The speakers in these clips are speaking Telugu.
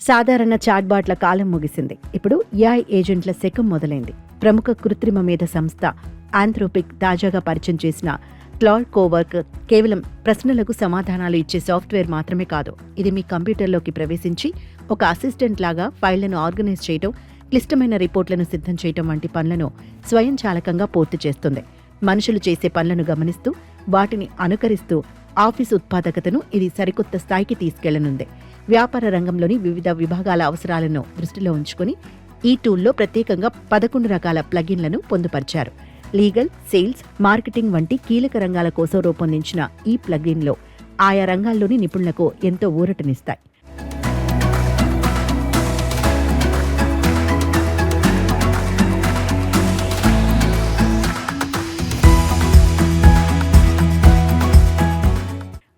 సాధారణ చాట్బాట్ల కాలం ముగిసింది. ఇప్పుడు ఏఐ ఏజెంట్ల శకం మొదలైంది. ప్రముఖ కృత్రిమ మేధ సంస్థ ఆంథ్రోపిక్ తాజాగా పరిచయం చేసిన క్లాడ్ కోవర్క్ కేవలం ప్రశ్నలకు సమాధానాలు ఇచ్చే సాఫ్ట్వేర్ మాత్రమే కాదు. ఇది మీ కంప్యూటర్లోకి ప్రవేశించి ఒక అసిస్టెంట్ లాగా ఫైళ్లను ఆర్గనైజ్ చేయడం, క్లిష్టమైన రిపోర్ట్లను సిద్ధం చేయడం వంటి పనులను స్వయంచాలకంగా పూర్తి చేస్తుంది. మనుషులు చేసే పనులను గమనిస్తూ వాటిని అనుకరిస్తూ ఆఫీసు ఉత్పాదకతను ఇది సరికొత్త స్థాయికి తీసుకెళ్లనుంది. వ్యాపార రంగంలోని వివిధ విభాగాల అవసరాలను దృష్టిలో ఉంచుకుని ఈ టూల్లో ప్రత్యేకంగా 11 రకాల ప్లగిన్లను పొందుపరిచారు. లీగల్, సేల్స్, మార్కెటింగ్ వంటి కీలక రంగాల కోసం రూపొందించిన ఈ ప్లగిన్లో ఆయా రంగాల్లోని నిపుణులకు ఎంతో ఊరటనిస్తాయి.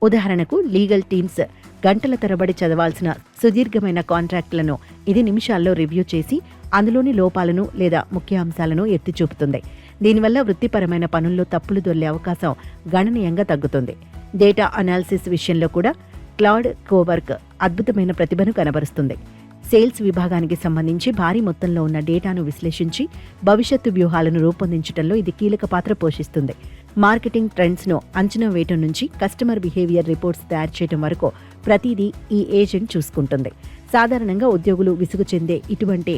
ఉదాహరణకు లీగల్ టీమ్స్ గంటల తరబడి చదవాల్సిన సుదీర్ఘమైన కాంట్రాక్టులను ఇది నిమిషాల్లో రివ్యూ చేసి అందులోని లోపాలను లేదా ముఖ్యాంశాలను ఎత్తి చూపుతుంది. దీనివల్ల వృత్తిపరమైన పనుల్లో తప్పులు దొర్లే అవకాశం గణనీయంగా తగ్గుతుంది. డేటా అనాలిసిస్ విషయంలో కూడా క్లాడ్ కోవర్క్ అద్భుతమైన ప్రతిభను కనబరుస్తుంది. సేల్స్ విభాగానికి సంబంధించి భారీ మొత్తంలో ఉన్న డేటాను విశ్లేషించి భవిష్యత్తు వ్యూహాలను రూపొందించడంలో ఇది కీలక పాత్ర పోషిస్తుంది. మార్కెటింగ్ ట్రెండ్స్ను అంచనా వేయటం నుంచి కస్టమర్ బిహేవియర్ రిపోర్ట్స్ తయారు చేయడం వరకు ప్రతిదీ ఈ ఏజెంట్ చూసుకుంటుంది. సాధారణంగా ఉద్యోగులు విసుగు చెందే ఇటువంటి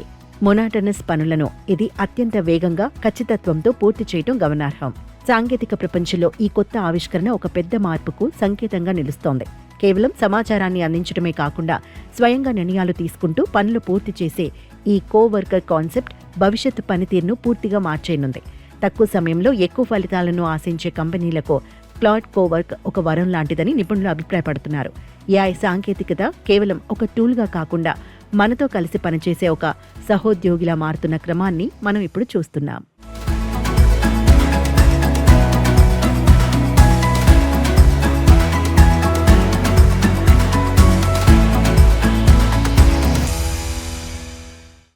మొనాటనస్ పనులను ఇది అత్యంత వేగంగా, ఖచ్చితత్వంతో పూర్తి చేయటం గమనార్హం. సాంకేతిక ప్రపంచంలో ఈ కొత్త ఆవిష్కరణ ఒక పెద్ద మార్పుకు సంకేతంగా నిలుస్తోంది. కేవలం సమాచారాన్ని అందించడమే కాకుండా స్వయంగా నిర్ణయాలు తీసుకుంటూ పనులు పూర్తి చేసే ఈ కోవర్కర్ కాన్సెప్ట్ భవిష్యత్తు పనితీరును పూర్తిగా మార్చేయనుంది. తక్కువ సమయంలో ఎక్కువ ఫలితాలను ఆశించే కంపెనీలకు క్లాడ్ కోవర్క్ ఒక వరం లాంటిదని నిపుణులు అభిప్రాయపడుతున్నారు. ఏఐ సాంకేతికత కేవలం ఒక టూల్గా కాకుండా మనతో కలిసి పనిచేసే ఒక సహోద్యోగిలా మారుతున్న క్రమాన్ని మనం ఇప్పుడు చూస్తున్నాం.